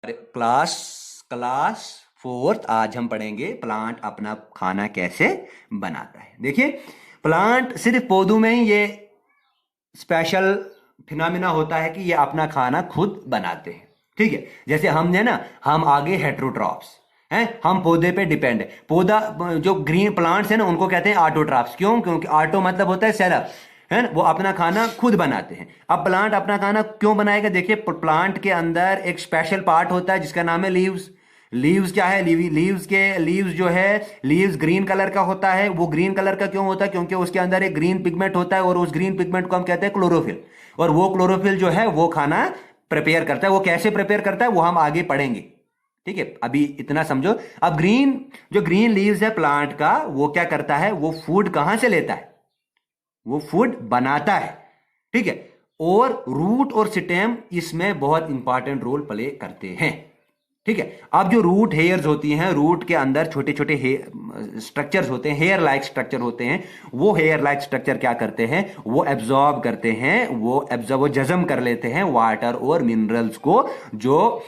Class class fourth आज हम पढ़ेंगे प्लांट अपना खाना कैसे बनाता है। देखिए, प्लांट सिर्फ पौधों में ही ये स्पेशल फिनोमिना होता है कि ये अपना खाना खुद बनाते हैं। ठीक है, जैसे हमने ना, हम आगे हेट्रोट्रॉप्स हैं, हम पौधे पे डिपेंड है। पौधा जो ग्रीन प्लांट्स है ना, उनको कहते हैं ऑटोट्रॉप्स। क्यों? क्योंकि ऑटो मतलब होता है सेल्फ, है ना, वो अपना खाना खुद बनाते हैं। अब प्लांट अपना खाना क्यों बनाएगा? देखिए, प्लांट के अंदर एक स्पेशल पार्ट होता है जिसका नाम है लीव्स। लीव्स क्या है? लीव्स जो है, लीव्स ग्रीन कलर का होता है। वो ग्रीन कलर का क्यों होता है? क्योंकि उसके अंदर एक ग्रीन पिगमेंट होता है और उस ग्रीन पिगमेंट को हम कहते हैं क्लोरोफिल। और वो क्लोरोफिल जो है वो खाना प्रिपेयर करता है। वो कैसे प्रिपेयर करता है वो हम आगे पढ़ेंगे। ठीक है, अभी इतना समझो। अब जो ग्रीन लीव्स है प्लांट का, वो क्या करता है? वो फूड कहां से लेता है? वो फूड बनाता है। ठीक है, और रूट और स्टेम इसमें बहुत इंपॉर्टेंट रोल प्ले करते हैं। ठीक है, अब जो रूट हेयर्स होती हैं, रूट के अंदर छोटे छोटे स्ट्रक्चर्स होते हैं, हेयर लाइक स्ट्रक्चर होते हैं। वो हेयर लाइक स्ट्रक्चर क्या करते हैं? वो एब्जॉर्ब करते हैं, वो जज़म कर लेते हैं वाटर और मिनरल्स को जो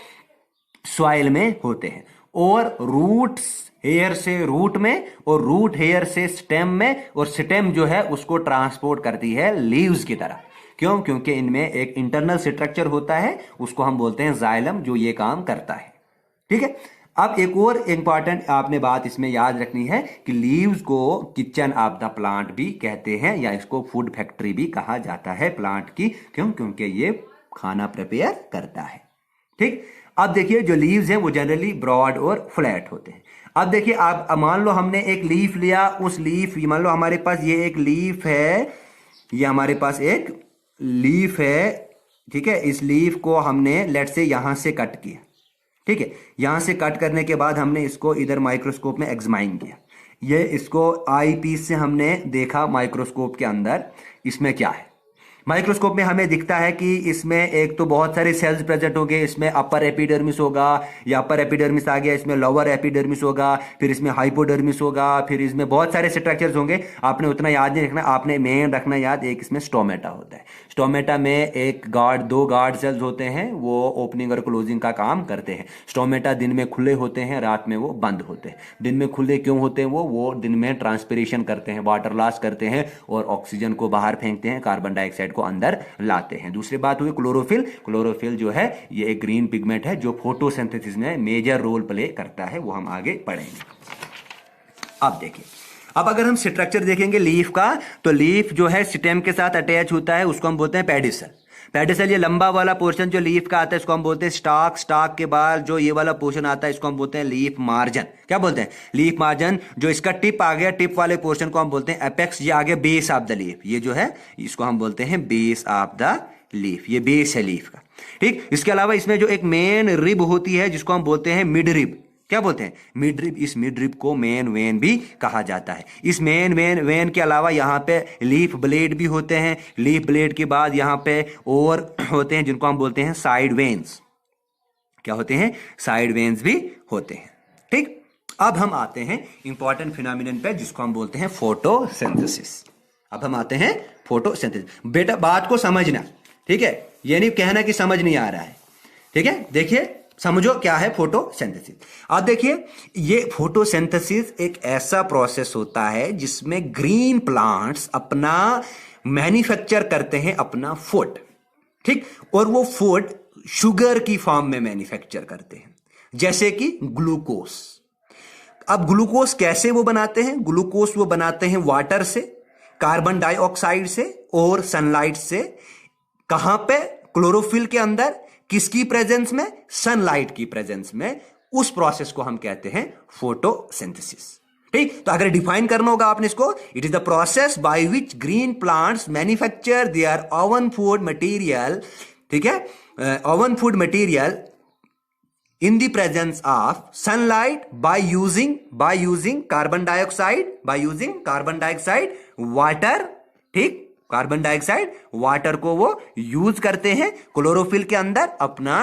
सॉइल में होते हैं। और रूट्स हेयर से रूट में, और रूट हेयर से स्टेम में, और स्टेम जो है उसको ट्रांसपोर्ट करती है लीव्स की तरह। क्यों? क्योंकि इनमें एक इंटरनल स्ट्रक्चर होता है, उसको हम बोलते हैं जाइलम, जो ये काम करता है। ठीक है, अब एक और इंपॉर्टेंट आपने बात इसमें याद रखनी है कि लीव्स को किचन ऑफ द प्लांट भी कहते हैं, या इसको फूड फैक्ट्री भी कहा जाता है प्लांट की। क्यों? क्योंकि ये खाना प्रिपेयर करता है। ठीक, अब देखिए, जो लीव्स हैं वो जनरली ब्रॉड और फ्लैट होते हैं। अब देखिए, आप मान लो हमने एक लीफ लिया, उस लीफ, मान लो हमारे पास ये एक लीफ है, ये हमारे पास एक लीफ है। ठीक है, इस लीफ को हमने लेट से यहां से कट किया। ठीक है, यहां से कट करने के बाद हमने इसको इधर माइक्रोस्कोप में एग्जामाइन किया। ये इसको आई पीस से हमने देखा माइक्रोस्कोप के अंदर, इसमें क्या है। माइक्रोस्कोप में हमें दिखता है कि इसमें एक तो बहुत सारे सेल्स प्रेजेंट होंगे। इसमें अपर एपिडर्मिस होगा, या अपर एपिडर्मिस आ गया, इसमें लोअर एपिडर्मिस होगा, फिर इसमें हाइपोडर्मिस होगा, फिर इसमें बहुत सारे स्ट्रक्चर्स होंगे। आपने उतना याद नहीं रखना, आपने मेन रखना याद, एक इसमें स्टोमेटा होता है। स्टोमेटा में दो गार्ड सेल्स होते हैं, वो ओपनिंग और क्लोजिंग का काम करते हैं। स्टोमेटा दिन में खुले होते हैं, रात में वो बंद होते हैं। दिन में खुले क्यों होते हैं? वो दिन में ट्रांसपिरेशन करते हैं, वाटर लॉस करते हैं, और ऑक्सीजन को बाहर फेंकते हैं, कार्बन डाइऑक्साइड को अंदर लाते हैं। दूसरी बात हुई क्लोरोफिल। क्लोरोफिल जो है ये एक ग्रीन पिगमेंट है जो फोटोसिंथेसिस में मेजर रोल प्ले करता है, वो हम आगे पढ़ेंगे। अब देखिए, अब अगर हम स्ट्रक्चर देखेंगे लीफ का, तो लीफ जो है स्टेम के साथ अटैच होता है, उसको हम बोलते हैं पेडिसल। पेडिसल, ये लंबा वाला पोर्शन जो लीफ का आता है, इसको हम बोलते हैं स्टाक। स्टाक के बाद जो ये वाला पोर्शन आता है, इसको हम बोलते हैं लीफ मार्जन। क्या बोलते हैं? लीफ मार्जन। जो इसका टिप आ गया, टिप वाले पोर्शन को हम बोलते हैं एपेक्स। ये आ गया बेस ऑफ द लीफ, ये जो है इसको हम बोलते हैं बेस ऑफ द लीफ। ये बेस है लीफ का। ठीक, इसके अलावा इसमें जो एक मेन रिब होती है, जिसको हम बोलते हैं मिड रिब। क्या बोलते हैं? Mid rib. इस मिड रिब को मेन वेन भी कहा जाता है। इस मेन वेन के अलावा यहाँ पे लीफ ब्लेड भी होते हैं। लीफ ब्लेड के बाद यहाँ पे और होते हैं जिनको हम बोलते हैं साइड वेन्स। क्या होते हैं? साइड वेन्स भी होते हैं। ठीक, अब हम आते हैं इंपॉर्टेंट फिनोमिनन पे, जिसको हम बोलते हैं फोटोसिंथेसिस। अब हम आते हैं फोटोसिंथेसिस। बेटा बात को समझना, ठीक है, ये नहीं कहना कि समझ नहीं आ रहा है। ठीक है, देखिए, समझो क्या है फोटोसिंथेसिस। अब देखिए, ये फोटोसिंथेसिस एक ऐसा प्रोसेस होता है जिसमें ग्रीन प्लांट्स अपना मैन्युफैक्चर करते हैं अपना फूड। ठीक, और वो फूड शुगर की फॉर्म में मैन्युफैक्चर करते हैं, जैसे कि ग्लूकोज। अब ग्लूकोज कैसे वो बनाते हैं? ग्लूकोज वो बनाते हैं वाटर से, कार्बन डाइऑक्साइड से और सनलाइट से। कहां पे? क्लोरोफिल के अंदर। किसकी प्रेजेंस में? सनलाइट की प्रेजेंस में। उस प्रोसेस को हम कहते हैं फोटोसिंथेसिस। ठीक, तो अगर डिफाइन करना होगा आपने इसको, it is the process by which green plants manufacture their own food material. ठीक है, oven food material in the presence of sunlight by using carbon dioxide water। ठीक, कार्बन डाइऑक्साइड वाटर को वो यूज करते हैं क्लोरोफिल के अंदर, अपना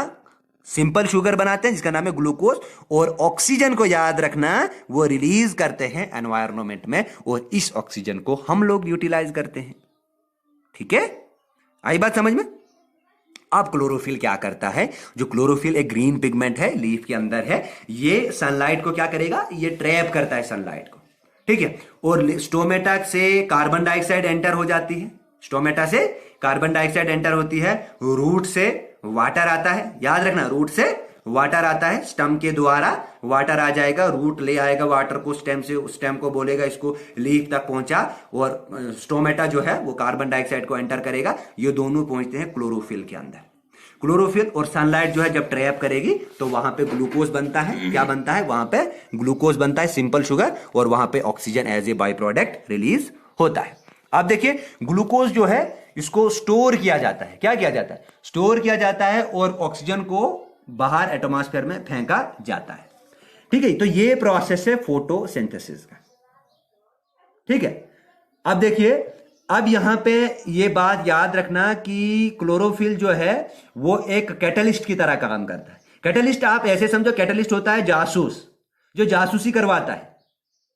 सिंपल शुगर बनाते हैं जिसका नाम है ग्लूकोज। और ऑक्सीजन को याद रखना, वो रिलीज करते हैं एनवायरनमेंट में, और इस ऑक्सीजन को हम लोग यूटिलाइज करते हैं। ठीक है, आई बात समझ में? अब क्लोरोफिल क्या करता है, जो क्लोरोफिल एक ग्रीन पिगमेंट है, लीफ के अंदर है, ये सनलाइट को क्या करेगा, ये ट्रैप करता है सनलाइट को, ठीक है। और स्टोमेटा से कार्बन डाइऑक्साइड एंटर हो जाती है, स्टोमेटा से कार्बन डाइऑक्साइड एंटर होती है, रूट से वाटर आता है, याद रखना रूट से वाटर आता है, स्टेम के द्वारा वाटर आ जाएगा, रूट ले आएगा वाटर को स्टेम से, स्टेम को बोलेगा इसको लीफ तक पहुंचा, और स्टोमेटा जो है वो कार्बन डाइऑक्साइड को एंटर करेगा, ये दोनों पहुंचते हैं क्लोरोफिल के अंदर। क्लोरोफिल और सनलाइट जो है जब ट्रैप करेगी तो वहां पे ग्लूकोज बनता है, क्या बनता है, वहां पे ग्लूकोज बनता है, सिंपल शुगर, और वहां पे oxygen as a by product release होता है। अब देखिए ग्लूकोज जो है इसको स्टोर किया जाता है, क्या किया जाता है, स्टोर किया जाता है, और ऑक्सीजन को बाहर एटमॉस्फेयर में फेंका जाता है, ठीक है। तो ये प्रोसेस है फोटोसिंथेसिस का, ठीक है। अब देखिए, अब यहां पे ये बात याद रखना कि क्लोरोफिल जो है वो एक कैटलिस्ट की तरह काम करता है। कैटलिस्ट आप ऐसे समझो, कैटलिस्ट होता है जासूस, जो जासूसी करवाता है,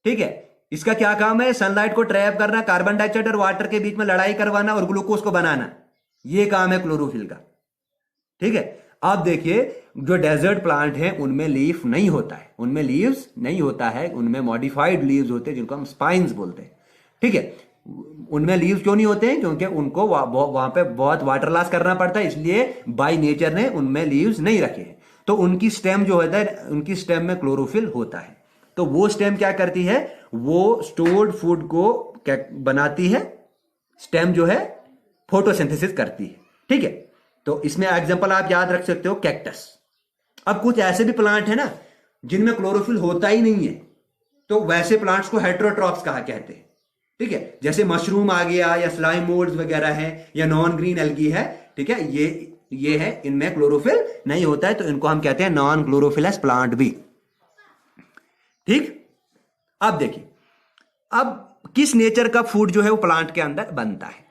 ठीक है। इसका क्या काम है, सनलाइट को ट्रैप करना, कार्बन डाइऑक्साइड और वाटर के बीच में लड़ाई करवाना और ग्लूकोज को बनाना, ये काम है क्लोरोफिल का, ठीक है। आप देखिए जो डेजर्ट प्लांट हैं उनमें लीफ नहीं होता है, उनमें लीव्स नहीं होता है, उनमें मॉडिफाइड लीव्स होते हैं जिनको हम स्पाइन्स बोलते हैं, ठीक है। उनमें लीव्स क्यों नहीं होते हैं, क्योंकि उनको वहां पे बहुत वाटर लॉस करना पड़ता है, इसलिए बाय नेचर ने उनमें लीव्स नहीं रखे हैं। तो उनकी स्टेम जो होता है, उनकी स्टेम में क्लोरोफिल होता है, तो वो स्टेम क्या करती है, वो स्टोर्ड फूड को क्या बनाती है, स्टेम जो है फोटोसिंथेसिस करती है, ठीक है। तो इसमें एग्जांपल आप याद रख सकते हो, कैक्टस। अब कुछ ऐसे भी प्लांट है ना जिनमें क्लोरोफिल होता ही नहीं है, तो वैसे प्लांट्स को हेटेरोट्रॉप्स कहा कहते हैं, ठीक है। जैसे मशरूम आ गया, या स्लाइम मोल्ड्स वगैरह है, या नॉन ग्रीन एल्गी है, ठीक है, ये है, इनमें क्लोरोफिल नहीं होता है, तो इनको हम कहते हैं नॉन क्लोरोफिलस प्लांट भी, ठीक। अब देखिए, अब किस नेचर का फूड जो है वो प्लांट के अंदर बनता है,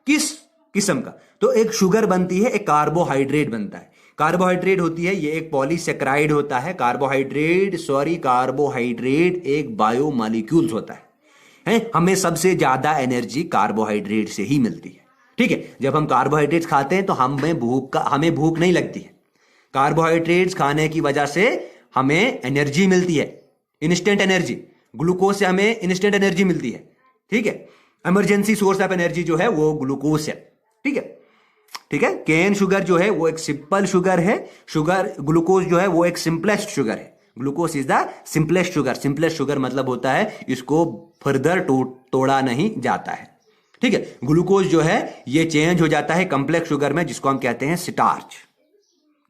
किस किस्म का, तो एक शुगर बनती है, एक कार्बोहाइड्रेट बनता है, कार्बोहाइड्रेट होती है, ये एक पॉलीसेक्राइड होता है, कार्बोहाइड्रेट एक बायोमॉलिक्यूल्स होता है, हमें सबसे ज्यादा एनर्जी कार्बोहाइड्रेट से ही मिलती है, ठीक है। जब हम कार्बोहाइड्रेट्स खाते हैं तो हमें भूख नहीं लगती है, कार्बोहाइड्रेट्स खाने की वजह से हमें एनर्जी मिलती है, इंस्टेंट एनर्जी, ग्लूकोज से हमें इंस्टेंट एनर्जी मिलती है, ठीक है। इमरजेंसी सोर्स ऑफ एनर्जी जो है वो ग्लूकोज है, ठीक है, ठीक है। केन शुगर जो है वो एक सिंपल शुगर है, ग्लूकोज जो है वो एक सिंपलेस्ट शुगर है, glucose is the simplest sugar, simplest sugar मतलब होता है इसको फर्दर तोड़ा नहीं जाता है, ठीक है। ग्लूकोज जो है ये चेंज हो जाता है कॉम्प्लेक्स शुगर में, जिसको हम कहते हैं स्टार्च,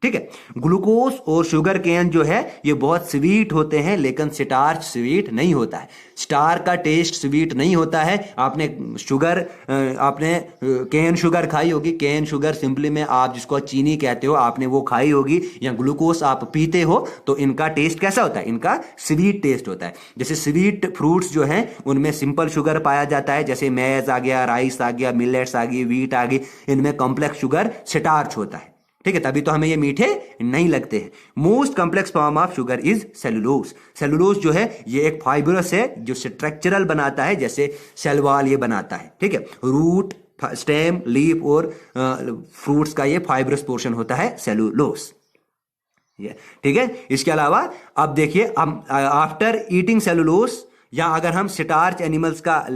ठीक है। ग्लूकोज और शुगर केन जो है ये बहुत स्वीट होते हैं, लेकिन स्टार्च स्वीट नहीं होता है, स्टार का टेस्ट स्वीट नहीं होता है। आपने केन शुगर खाई होगी, केन शुगर सिंपली में आप जिसको चीनी कहते हो, आपने वो खाई होगी, या ग्लूकोज आप पीते हो, तो इनका टेस्ट कैसा होता है, इनका स्वीट टेस्ट होता है। जैसे स्वीट फ्रूट्स जो हैं उनमें सिंपल शुगर पाया जाता है, जैसे मेज आ गया, राइस आ गया, मिलेट्स आ गई, वीट आ गई, इनमें कॉम्प्लेक्स शुगर स्टार्च होता है, ठीक है, तभी तो हमें ये मीठे नहीं लगते हैं। Most complex form of sugar is cellulose. Cellulose जो है ये एक फाइबरस है जो स्ट्रक्चरल बनाता है, जैसे सेल वॉल ये बनाता है, ठीक है। रूट, स्टेम, लीफ और फ्रूट्स का ये फाइबरस पोर्शन होता है सेलुलोज, ये ठीक है। इसके अलावा अब देखिए, हम आफ्टर ईटिंग सेलुलोज, या अगर हम स्टार्च एनिमल्स का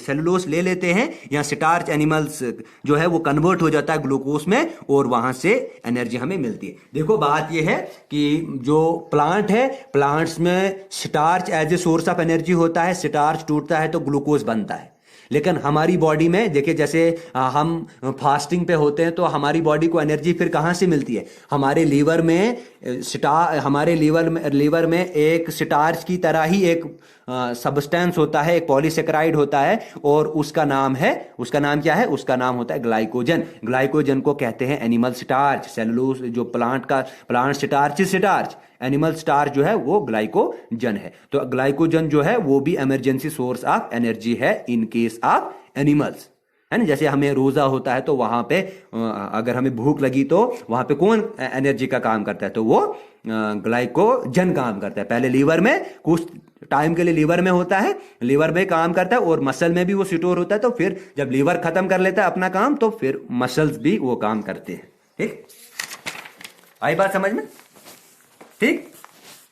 सेलुलोज ले लेते हैं, या स्टार्च एनिमल्स जो है वो कन्वर्ट हो जाता है ग्लूकोज में, और वहां से एनर्जी हमें मिलती है। देखो बात ये है कि जो प्लांट है, प्लांट्स में starch as a source of energy होता है, स्टार्च टूटता है तो ग्लूकोज बनता है। लेकिन हमारी बॉडी में देखिए, जैसे हम फास्टिंग पे होते हैं तो हमारी बॉडी को एनर्जी फिर कहाँ से मिलती है, हमारे लीवर में एक स्टार्च की तरह ही एक सब्सटेंस होता है, एक पॉलीसेकेराइड होता है, और उसका नाम क्या है, उसका नाम होता है ग्लाइकोजन। ग्लाइकोजन को कहते हैं एनिमल स्टार्च। सेलुलोज जो प्लांट स्टार्च, एनिमल स्टार्च जो है वो ग्लाइकोजन है। तो ग्लाइकोजन जो है वो भी इमरजेंसी सोर्स ऑफ एनर्जी है इन केस ऑफ एनिमल्स, है ना। जैसे हमें रोजा होता है तो वहां पे अगर हमें भूख लगी तो वहां पे कौन एनर्जी का काम करता है, तो वो ग्लाइकोजन काम करता है। पहले लीवर में कुछ टाइम के लिए लीवर में होता है, लीवर में काम करता है, और मसल में भी वो स्टोर होता है। तो फिर जब लीवर खत्म कर लेता है अपना काम तो फिर मसल्स भी वो काम करते हैं। ठीक, आई बात समझ में? ठीक,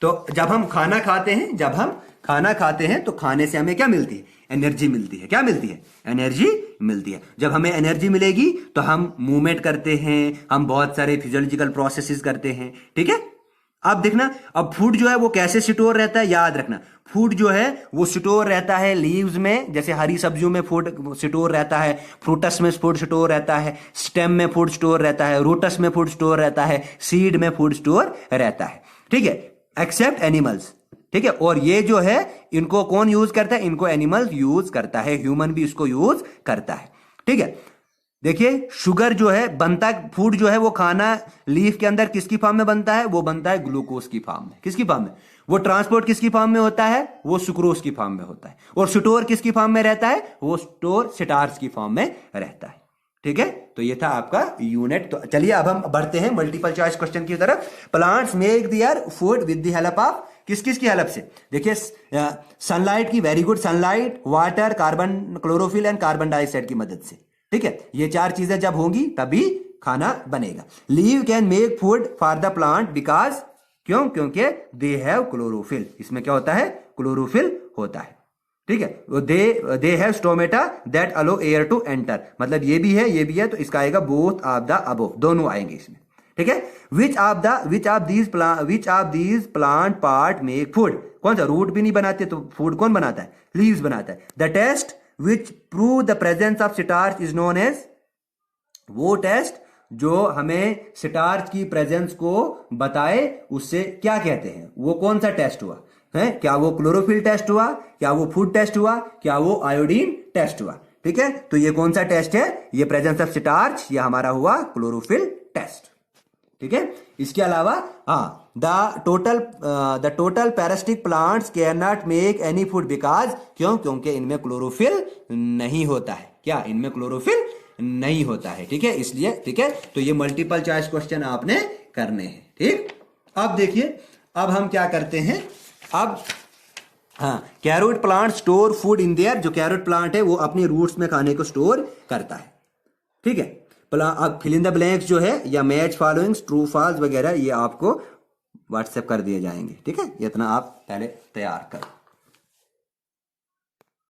तो जब हम खाना खाते हैं तो खाने से हमें क्या मिलती है? एनर्जी मिलती है। क्या मिलती है? एनर्जी मिलती है। जब हमें एनर्जी मिलेगी तो हम मूवमेंट करते हैं, हम बहुत सारे फिजियोलॉजिकल प्रोसेसेस करते हैं। ठीक है, अब देखना, अब फूड जो है वो कैसे स्टोर रहता है, याद रखना। फूड जो है वो स्टोर रहता है लीव्स में, जैसे हरी सब्जियों में फूड स्टोर रहता है, फ्रूटस में फूड स्टोर रहता है, स्टेम में फूड स्टोर रहता है, रूटस में फूड स्टोर रहता है, सीड में फूड स्टोर रहता है। ठीक है, एक्सेप्ट एनिमल्स। ठीक है, और ये जो है इनको कौन यूज करता है? इनको एनिमल्स यूज करता है, ह्यूमन भी इसको यूज करता है। ठीक है, देखिए शुगर जो है बनता, फूड जो है वो खाना लीफ के अंदर किसकी फॉर्म में बनता है? वो बनता है ग्लूकोज की फॉर्म में। किसकी फॉर्म में? वो ट्रांसपोर्ट किसकी फॉर्म में होता है? वो सुक्रोज की फॉर्म में होता है। और स्टोर किसकी फॉर्म में रहता है? वो स्टोर स्टार्च की फॉर्म में रहता है। ठीक है, तो ये था आपका यूनिट। तो चलिए अब हम बढ़ते हैं मल्टीपल चॉइस क्वेश्चन की तरफ। Plants make their food with the help of, किस किस की हेल्प से? देखिए सनलाइट की, very good, sunlight, water, carbon, chlorophyll and carbon dioxide की मदद से। ठीक है, ये चार चीजें जब होंगी तभी खाना बनेगा। Leave can make food for the plant because, क्यों? क्योंकि दे हैव क्लोरोफिल। इसमें क्या होता है? क्लोरोफिल होता है। ठीक है, they have stomata that allow air to enter, मतलब ये भी है, ये भी है, तो इसका आएगा बोथ ऑफ द अबव, दोनों आएंगे इसमें। ठीक है, which of these plant part make food, कौन सा? रूट भी नहीं बनाते तो फूड कौन बनाता है? लीव्स बनाता है। The test which prove the presence of starch is known as, वो टेस्ट जो हमें स्टार्च की प्रेजेंस को बताए उससे क्या कहते हैं? वो कौन सा टेस्ट हुआ है? क्या वो क्लोरोफिल टेस्ट हुआ? क्या वो फूड टेस्ट हुआ? क्या वो आयोडीन टेस्ट हुआ? ठीक है, तो ये कौन सा टेस्ट है? ये प्रेजेंस ऑफ स्टार्च, ये हमारा हुआ क्लोरोफिल टेस्ट। ठीक है, इसके अलावा हाँ, the total parasitic plants can not make any food because, क्यों? क्योंकि इनमें क्लोरोफिल नहीं होता है। क्या? इनमें क्लोरोफिल नहीं होता है। ठीक है, इसलिए। ठीक है, तो ये मल्टीपल चॉइस क्वेश्चन आपने करने हैं। ठीक, अब देखिए, अब हम क्या करते हैं, अब हाँ, carrot plant store food in their, जो कैरोट प्लांट है वो अपने रूट्स में खाने को स्टोर करता है। ठीक है, अब फिल इन द ब्लैंक्स जो है, या मैच फॉलोइंग्स, ट्रू फॉल्स वगैरह, ये आपको व्हाट्सएप कर दिए जाएंगे। ठीक है, इतना आप पहले तैयार करो।